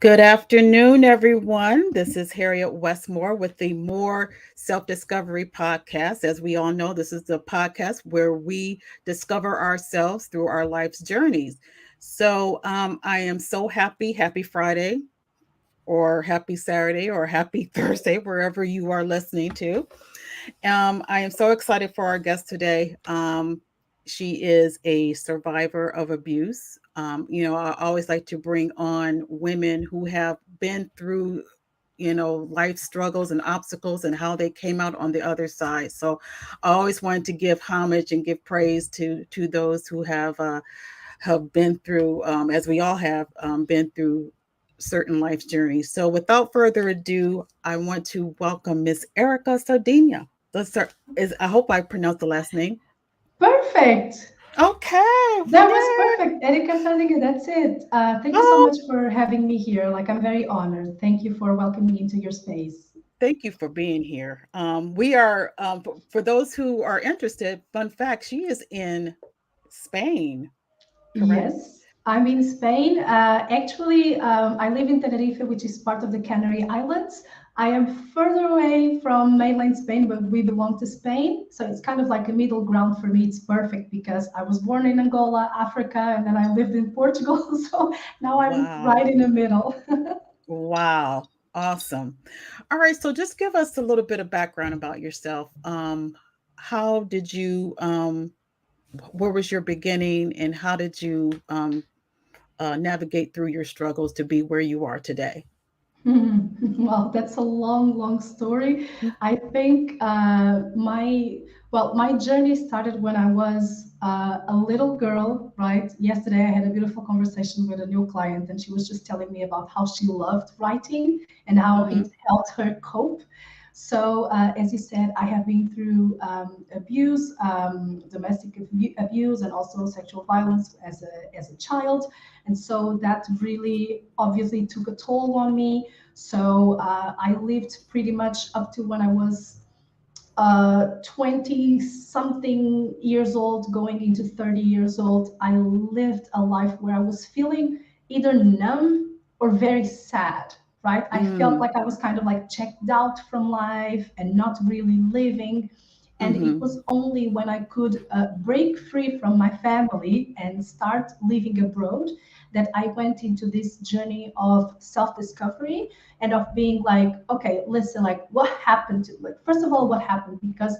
Good afternoon, everyone. This is Harriet Westmore with the More Self Discovery Podcast. As we all know, this is the podcast where we discover ourselves through our life's journeys. I am so happy. Happy Friday, or happy Saturday, or happy Thursday, wherever you are listening to. I am so excited for our guest today. She is a survivor of abuse. I always like to bring on women who have been through, life struggles and obstacles and how they came out on the other side. So I always wanted to give homage and give praise to those who have been through, as we all have been through certain life journeys. So without further ado, I want to welcome Miss Erika Sardinha. Let's start. I hope I pronounced the last name. Perfect. Okay. That was Yeah. perfect. Erika Sardinha, that's it. Thank you so Oh, much for having me here. I'm very honored. Thank you for welcoming me into your space. thank you for being here. We are for those who are interested. Fun fact: she is in Spain. Correct. Yes, I'm in Spain. Actually, I live in Tenerife, which is part of the Canary Islands. I am further away from mainland Spain, but we belong to Spain. So it's kind of like a middle ground for me. It's perfect because I was born in Angola, Africa, and then I lived in Portugal. So now I'm Wow. right in the middle. Wow. Awesome. All right. So just give us a little bit of background about yourself. How did you where was your beginning and how did you navigate through your struggles to be where you are today? Well, that's a long, long story. I think my journey started when I was a little girl, right? Yesterday, I had a beautiful conversation with a new client, and she was just telling me about how she loved writing and how Mm-hmm. it helped her cope. So, as you said, I have been through abuse, domestic abuse, and also sexual violence as a child. And so that really obviously took a toll on me. So I lived pretty much up to when I was 20 something years old, going into 30 years old. I lived a life where I was feeling either numb or very sad, right? I felt Mm, like I was kind of like checked out from life and not really living. And it mm-hmm. was only when I could break free from my family and start living abroad that I went into this journey of self discovery and of being like, okay, listen, like what happened to, like, first of all, what happened? Because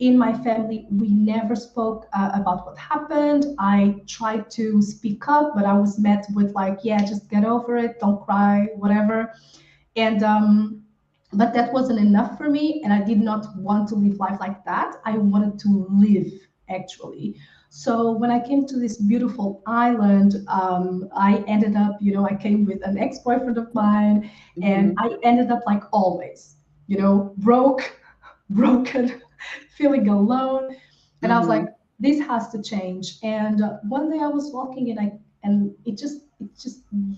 in my family, we never spoke about what happened. I tried to speak up, but I was met with like, yeah, just get over it, don't cry, whatever. And but that wasn't enough for me, and I did not want to live life like that. I wanted to live actually. So when I came to this beautiful island, I ended up, I came with an ex-boyfriend of mine, and Mm-hmm. I ended up like always, broke, broken, feeling alone. And I was Mm-hmm. like, this has to change. And one day I was walking, and it just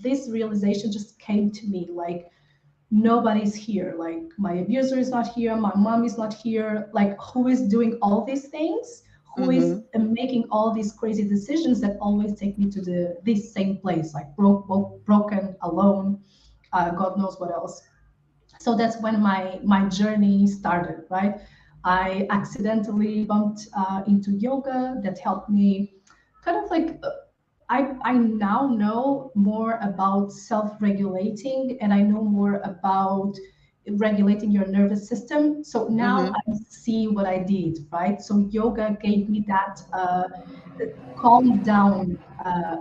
this realization just came to me like nobody's here. Like my abuser is not here, my mom is not here. Like who is doing all these things? Who is Mm-hmm. making all these crazy decisions that always take me to this same place, like broken, alone, God knows what else. So that's when my journey started, right? I accidentally bumped into yoga that helped me kind of like I now know more about self-regulating, and I know more about regulating your nervous system. So now Mm-hmm. I see what I did, right? So yoga gave me that calmed down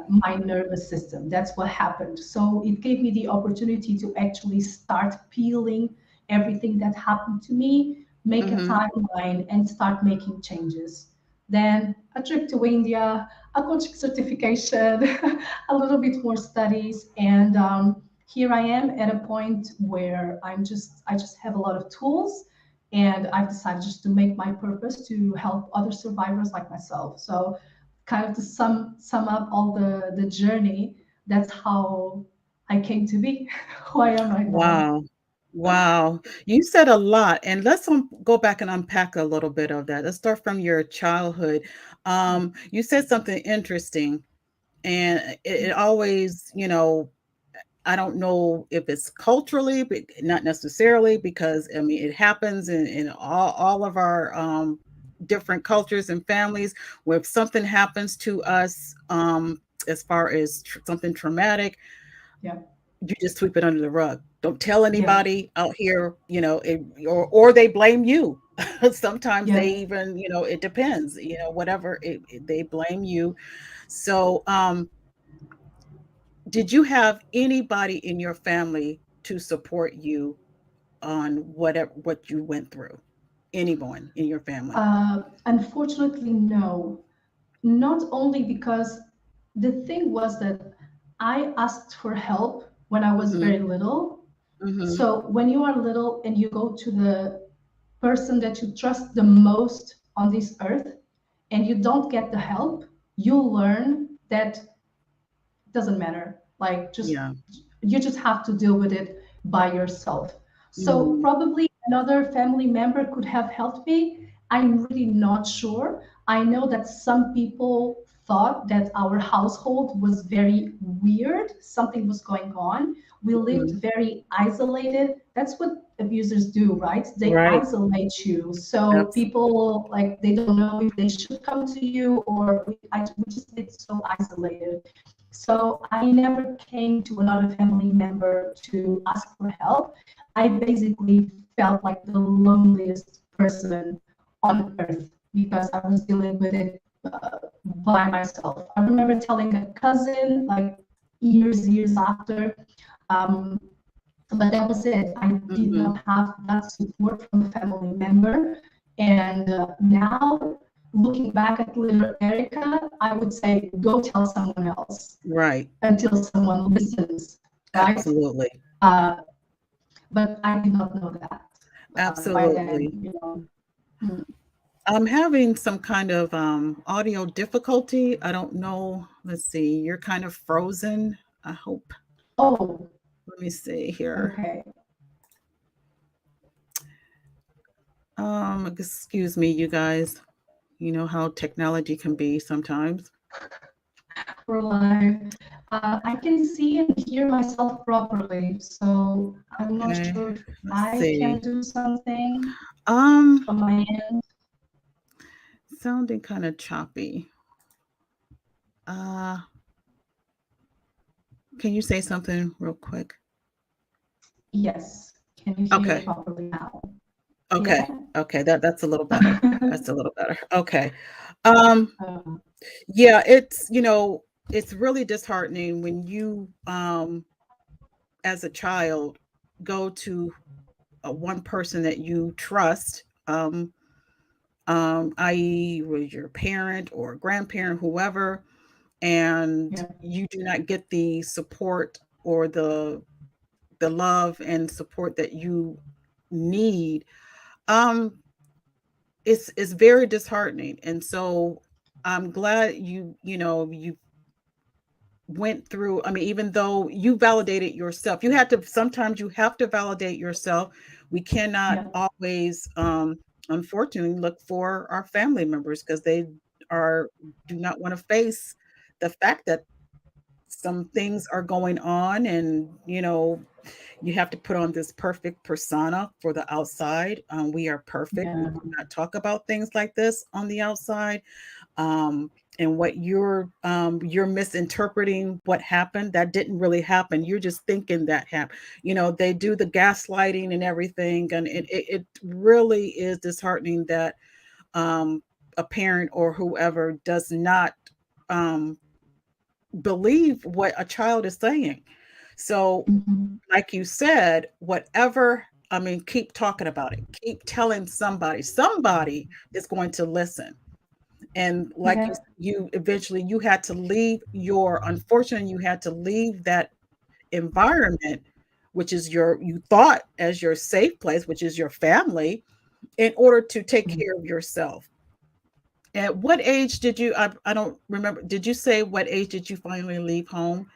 my nervous system. That's what happened. So it gave me the opportunity to actually start peeling everything that happened to me, make a Mm-hmm. timeline, and start making changes. Then a trip to India, a coaching certification, a little bit more studies, and here I am at a point where I just have a lot of tools, and I've decided just to make my purpose to help other survivors like myself. So kind of to sum up all the journey, that's how I came to be who I am right now. Wow. Wow. You said a lot. And let's go back and unpack a little bit of that. Let's start from your childhood. You said something interesting, and it always, I don't know if it's culturally, but not necessarily, because I mean it happens in all of our different cultures and families. Where if something happens to us, as far as something traumatic, Yeah. you just sweep it under the rug. Don't tell Yeah. anybody out here, or they blame you. Sometimes they Yeah. even, it depends, whatever they blame you. So, did you have anybody in your family to support you on what you went through? Anyone in your family? Unfortunately, no. Not only because the thing was that I asked for help when I was Mhm. very little. Mhm. So when you are little and you go to the person that you trust the most on this earth and you don't get the help, you learn that doesn't matter. Like just Yeah. you just have to deal with it by yourself. So Mhm. probably another family member could have helped me. I'm really not sure. I know that some people thought that our household was very weird, something was going on. We lived Mhm. very isolated. That's what abusers do, right? They Right. isolate you. So Absolutely. people like they don't know if they should come to you or we just get so isolated. So I never came to another family member to ask for help. I basically felt like the loneliest person on earth because I was dealing with it by myself. I remember telling a cousin like years after, um, but that was it. I did Mhm. not have that support from a family member. And now, looking back at little Erica, I would say go tell someone else Right. until someone listens, right? Absolutely. Uh, but I did not know that by then, Absolutely. you know. Mm. I'm having some kind of audio difficulty. I don't know. Let's see. You're kind of frozen. I hope. Oh, Let me see here. okay. Excuse me, you guys. You know how technology can be sometimes. We're live. I can see and hear myself properly, so I'm not Okay. sure if Let's I can see. do something Um, from my end. Sounding kind of choppy. Uh, can you say something real quick? Yes. Can you hear me Okay. properly now? Okay. Yeah. Okay. That's a little better. That's a little better. Okay. Um, um, yeah, it's really disheartening when you as a child go to one person that you trust, i.e., was your parent or grandparent, whoever, and yeah. you do not get the support or the love and support that you need. Um, it's very disheartening, and so I'm glad you went through. I mean, even though you validated yourself, you had to, sometimes you have to validate yourself. We cannot Yeah. always unfortunately look for our family members because they are do not want to face the fact that some things are going on, and you have to put on this perfect persona for the outside. We are perfect. We Yeah. do not talk about things like this on the outside. um, and what you're misinterpreting what happened. That didn't really happen. You're just thinking that happened. They do the gaslighting and everything, and it really is disheartening that um, a parent or whoever does not um, believe what a child is saying. So, Mhm. like you said, whatever, I mean, keep talking about it. Keep telling somebody. Somebody is going to listen. And like Yeah. you eventually you had to leave your unfortunately you had to leave that environment, which is you thought as your safe place, which is your family, in order to take Yeah. care of yourself. At what age did you, I don't remember, did you say what age did you finally leave home?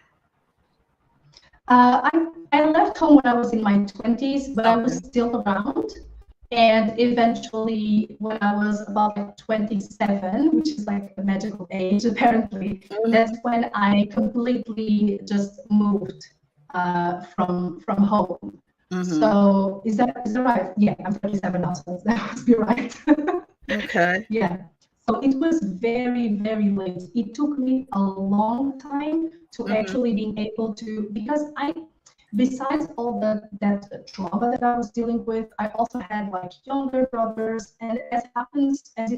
I left home when I was in my 20s, but I was Okay. still around. And eventually, when I was about like 27, which is like the magical age, apparently, that's Mhm. when I completely just moved. from home. Mm-hmm. So is that right? Yeah, I'm 37 now, so that must be right. Okay. Yeah. So it was very, very late. It took me a long time to Mm-hmm. actually being able to, because besides all that trauma that I was dealing with, I also had like younger brothers, and as it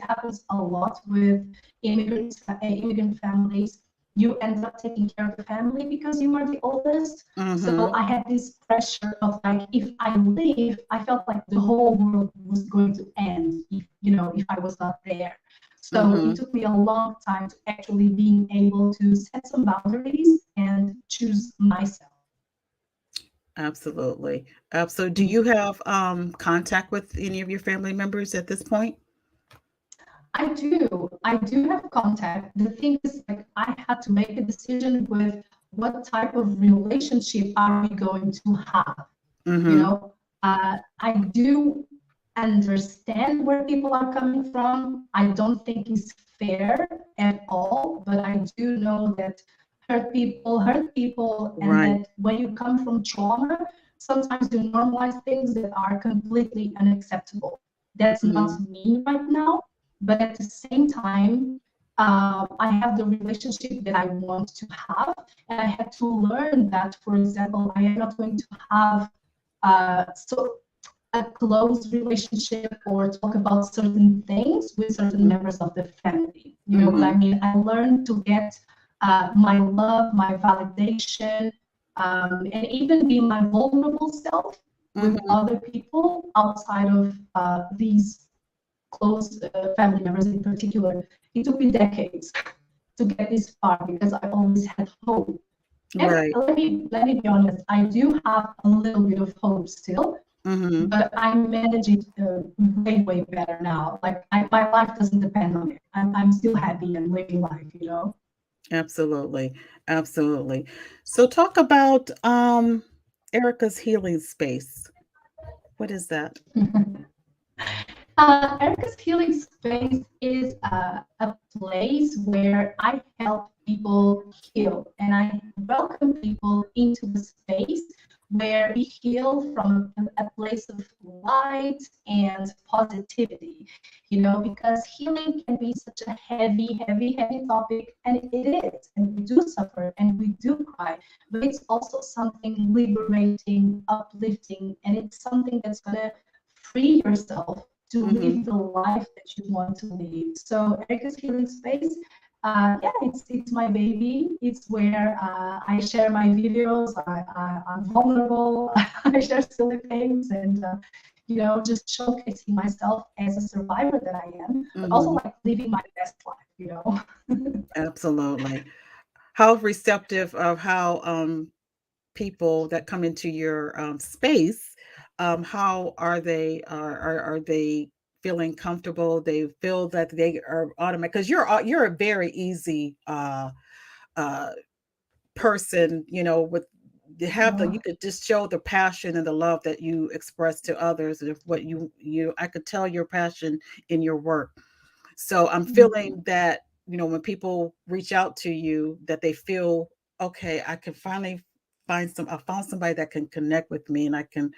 happens a lot with immigrant families, you end up taking care of the family because you are the oldest. So Mm-hmm. I had this pressure of like, if I leave, I felt like the whole world was going to end if I was not there. So Mm-hmm. it took me a long time to actually being able to set some boundaries and choose myself. Absolutely. So do you have contact with any of your family members at this point? I do. I do have contact. The thing is, like, I had to make a decision with what type of relationship are we going to have. You Mm-hmm. know, I do understand where people are coming from. I don't think it's fair at all, but I do know that hurt people, and Right. that when you come from trauma, sometimes you normalize things that are completely unacceptable. That's not Mm-hmm. me right now, but at the same time, I have the relationship that I want to have, and I had to learn that. For example, I am not going to have so a close relationship or talk about certain things with certain Mm-hmm. members of the family. You know what Mm-hmm. I mean? I learned to get my love, my validation, and even be my vulnerable self with Mm-hmm. other people outside of these close family members in particular. It took me decades to get this far because I always had hope. And Right. let me be honest, I do have a little bit of hope still, Mm-hmm. but I manage it way better now. Like my life doesn't depend on it. I'm still happy and living life. Absolutely. Absolutely. So talk about Erica's healing space. What is that? Erica's Healing Space is a place where I help people heal, and I welcome people into a space where we heal from a place of light and positivity, because healing can be such a heavy topic, and it is, and we do suffer and we do cry, but it's also something liberating, uplifting, and it's something that's going to free yourself to Mm-hmm. live the life that you want to live. So Erica's Healing Space, yeah, it's my baby. It's where I share my videos. I'm vulnerable. I share silly things, and just showcasing myself as a survivor that I am, but also Mm-hmm. like living my best life. Absolutely. How receptive of how people that come into your space, how are they are they feeling comfortable? They feel that they are automatic because you're a very easy uh person, with you have the you Oh, could just show the passion and the love that you express to others, and if what you I could tell your passion in your work. So I'm mhm. feeling that, when people reach out to you, that they feel, okay, I can finally I found somebody that can connect with me, and I can,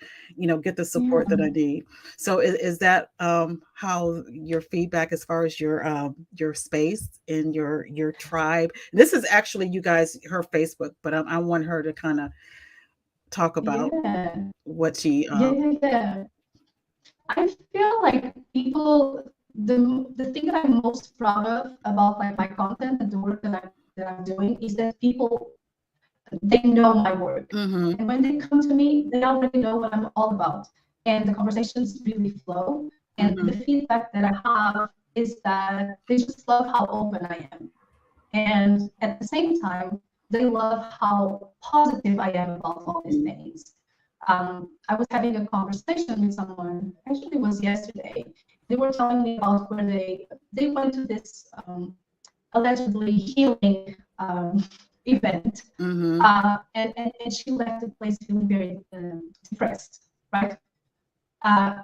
get the support that I Yeah. need. So is that how your feedback as far as your space and your tribe? This is actually you guys her Facebook, but I want her to kind of talk about Yeah. what she Yeah. I feel like people, the thing that I'm most proud of about like my content and the work that I'm doing is that people, they know my work, mhm and when they come to me, they already know what I'm all about, and the conversations really flow. And the mhm feedback that I have is that they just love how open I am, and at the same time, they love how positive I am about all these things. I was having a conversation with someone, actually it was yesterday. They were telling me about where they went to this allegedly healing event, mhm and she left the place feeling very depressed, right?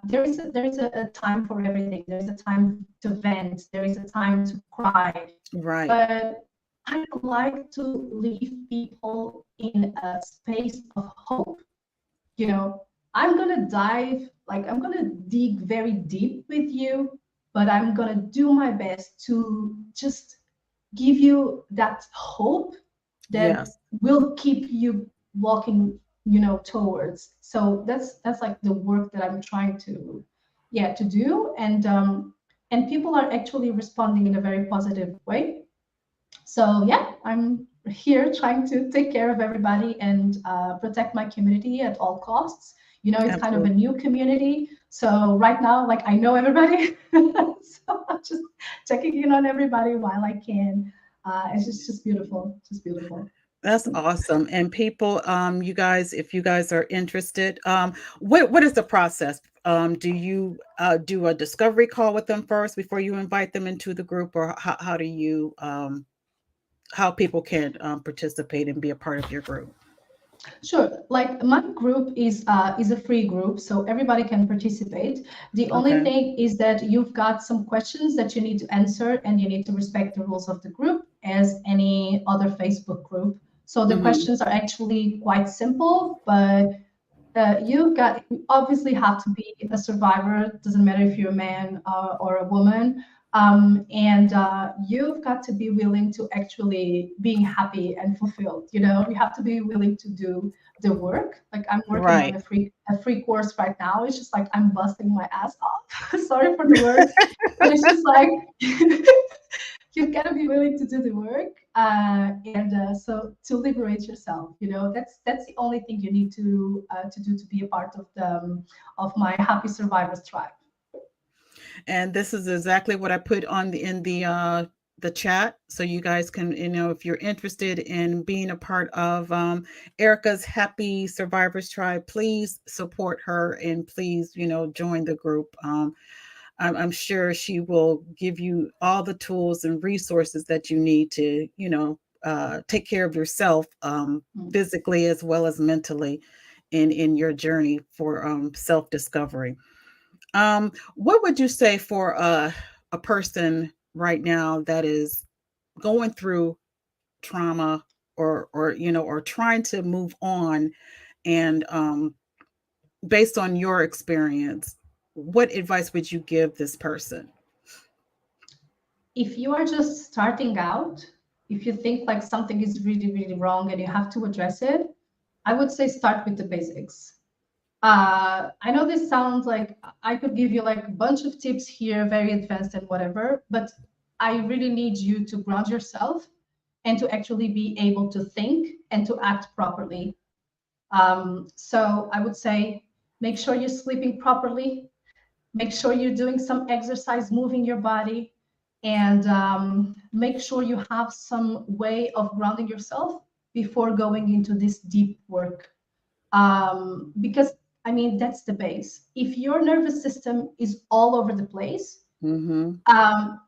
There is a time for everything. There is a time to vent. There is a time to cry. right But I like to leave people in a space of hope. You know, I'm gonna dive, like I'm gonna dig very deep with you, but I'm gonna do my best to just give you that hope that Yes, will keep you walking, towards. So that's like the work that I'm trying to, yeah, to do. And people are actually responding in a very positive way. So yeah, I'm here trying to take care of everybody and protect my community at all costs. It's kind of a absolutely. new community. So right now, like I know everybody, so I'm just checking in on everybody while I can. It's just beautiful, just beautiful. That's awesome. And people, you guys, if you guys are interested, what is the process? Do you do a discovery call with them first before you invite them into the group, or how do you how people can participate and be a part of your group? Sure. Like my group is a free group, so everybody can participate. The only Okay. thing is that you've got some questions that you need to answer, and you need to respect the rules of the group as any other Facebook group. So the Mm-hmm. questions are actually quite simple, but you obviously have to be a survivor. Doesn't matter if you're a man or a woman. And you've got to be willing to actually being happy and fulfilled. You have to be willing to do the work. Like I'm working on Right. a free course right now. It's just like I'm busting my ass off. Sorry for the words, but it's just like you've got to be willing to do the work, and so to liberate yourself. That's the only thing you need to do to be a part of of my happy survivors tribe. And this is exactly what I put on the chat, so you guys can, if you're interested in being a part of Erica's Happy Survivors Tribe, please support her and please, join the group. I'm sure she will give you all the tools and resources that you need to, take care of yourself, Mm. physically as well as mentally, in your journey for self discovery. What would you say for a person right now that is going through trauma, or trying to move on, and based on your experience, what advice would you give this person? If you are just starting out, if you think like something is really, really wrong and you have to address it, I would say start with the basics. I know this sounds like I could give you like a bunch of tips here, very advanced and whatever, but I really need you to ground yourself and to actually be able to think and to act properly. So I would say make sure you're sleeping properly, make sure you're doing some exercise, moving your body, and make sure you have some way of grounding yourself before going into this deep work. Because I mean, that's the base. If your nervous system is all over the place, Mm-hmm. um,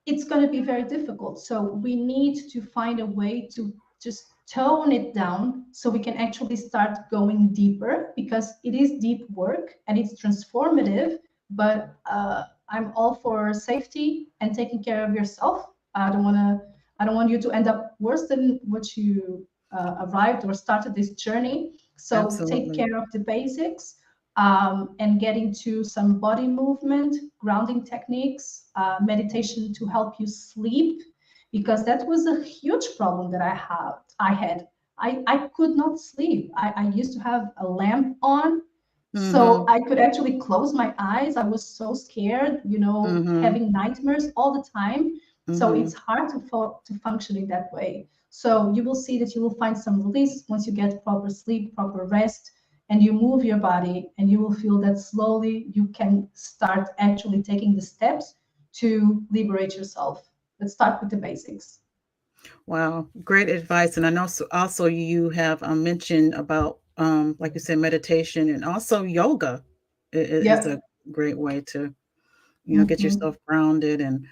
it's going to be very difficult. So we need to find a way to just tone it down so we can actually start going deeper, because it is deep work and it's transformative. But I'm all for safety and taking care of yourself. I don't want you to end up worse than what you arrived or started this journey. So take Absolutely. care of the basics, and get into some body movement, grounding techniques, meditation to help you sleep, because that was a huge problem that I had. I could not sleep. I used to have a lamp on, so Mm-hmm. I could actually close my eyes. I was so scared, Mm-hmm. having nightmares all the time. So Mm-hmm. it's hard to function in that way. So you will see that you will find some release once you get proper sleep, proper rest, and you move your body, and you will feel that slowly you can start actually taking the steps to liberate yourself. Let's start with the basics. Wow, great advice. And I know also you have mentioned about, like you said, meditation, and also yoga is a Yep. great way to, get Hmm. yourself grounded. And,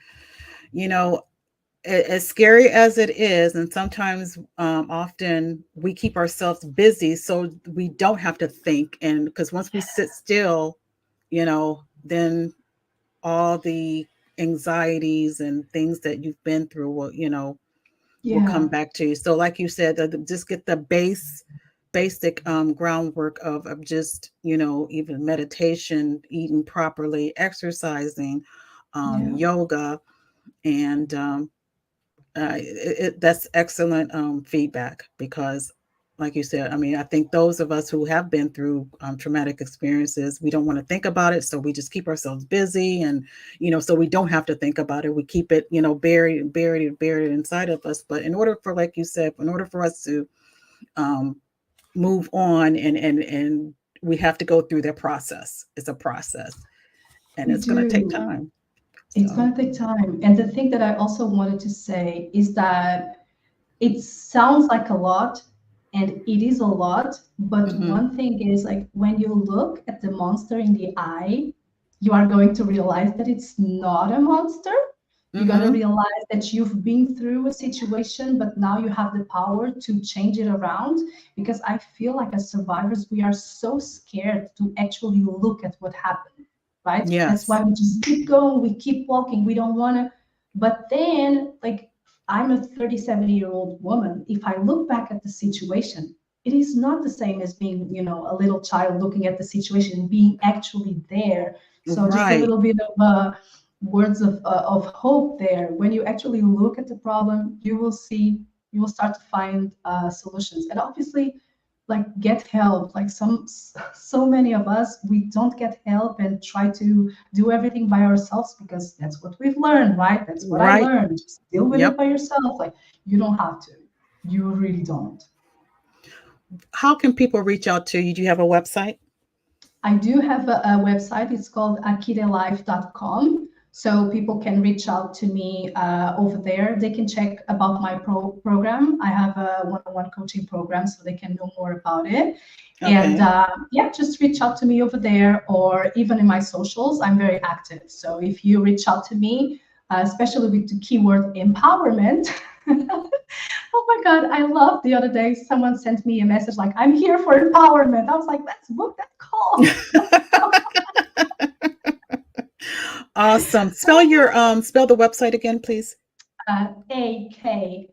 you know, as scary as it is, and sometimes often we keep ourselves busy so we don't have to think. And because once we sit still, then all the anxieties and things that you've been through will, will come Yeah. back to you. So like you said, just get the basic groundwork of just, even meditation, eating properly, exercising, Yeah. yoga, and that's excellent feedback, because like you said, I mean, I think those of us who have been through traumatic experiences, we don't want to think about it, so we just keep ourselves busy, and so we don't have to think about it. We keep it, buried inside of us. But in order for, like you said, in order for us to um, move on, and we have to go through that process. It's a process, and We it's going to take do. time. It's So going to take time. And the thing that I also wanted to say is that it sounds like a lot, and it is a lot. But hmm one thing is, like, when you look at the monster in the eye, you are going to realize that it's not a monster. You're going to hmm realize that you've been through a situation, but now you have the power to change it around. Because I feel like as survivors, we are so scared to actually look at what happened, right? That's why yes, we just keep going, we keep walking, we don't want to. But then, like, I'm a 37-year-old woman. If I look back at the situation, it is not the same as being, a little child looking at the situation, being actually there. So just a right, little bit of words of hope there. When you actually look at the problem, you will start to find solutions. And obviously, like, get help. Like, so many of us, we don't get help and try to do everything by ourselves because that's what we've learned, right? That's what I right, learned. Just deal with it yep. by yourself. Like, you don't have to. You really don't. How can people reach out to you? Do you have a website? I do have a website. It's called akidelife.com. So people can reach out to me over there. They can check about my program. I have a one-on-one coaching program, so they can know more about it. And Okay. yeah, just reach out to me over there, or even in my socials. I'm very active. So if you reach out to me, especially with the keyword empowerment, oh my God, I love the other day someone sent me a message like, I'm here for empowerment. I was like, let's book that call. Awesome. Spell the website again, please. AKIRELIFE,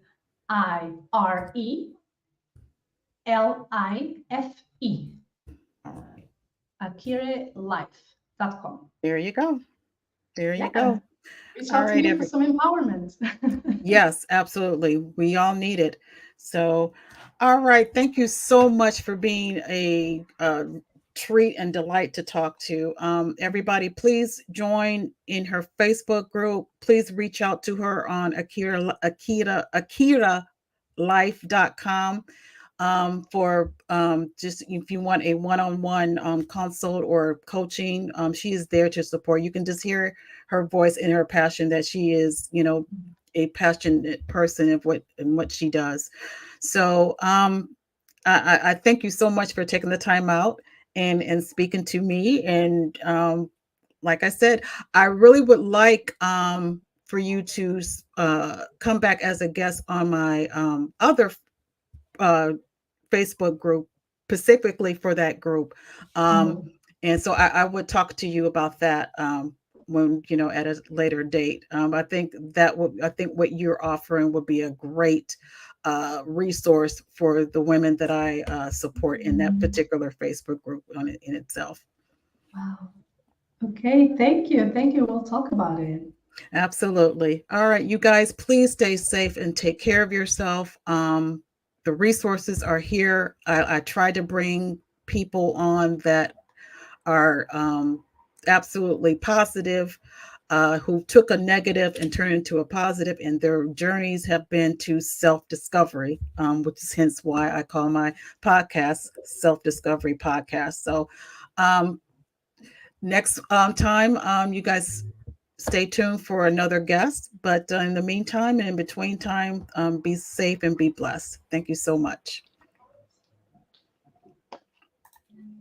All right. akirelife.com. There you go. There you Yeah, go. reach All out to right, me for some empowerment. yes, absolutely. We all need it. So, all right. Thank you so much for being a treat and delight to talk to. Everybody, please join in her Facebook group. Please reach out to her on akiralife.com for just if you want a one-on-one consult or coaching. She is there to support. You can just hear her voice and her passion, that she is, a passionate person of what she does. So I thank you so much for taking the time out and speaking to me. And like I said, I really would like for you to come back as a guest on my other uh, Facebook group, specifically for that group. Um, Oh, and so I would talk to you about that when, at a later date. I think what you're offering would be a great resource for the women that I support in that particular Facebook group in itself. wow. Okay, thank you. Thank you. We'll talk about it. Absolutely. All right, you guys, please stay safe and take care of yourself. The resources are here. I try to bring people on that are absolutely positive, who took a negative and turned into a positive, and their journeys have been to self discovery, which is hence why I call my podcast Self Discovery Podcast. So, um, next time, you guys stay tuned for another guest. But in the meantime and in between time, be safe and be blessed. Thank you so much.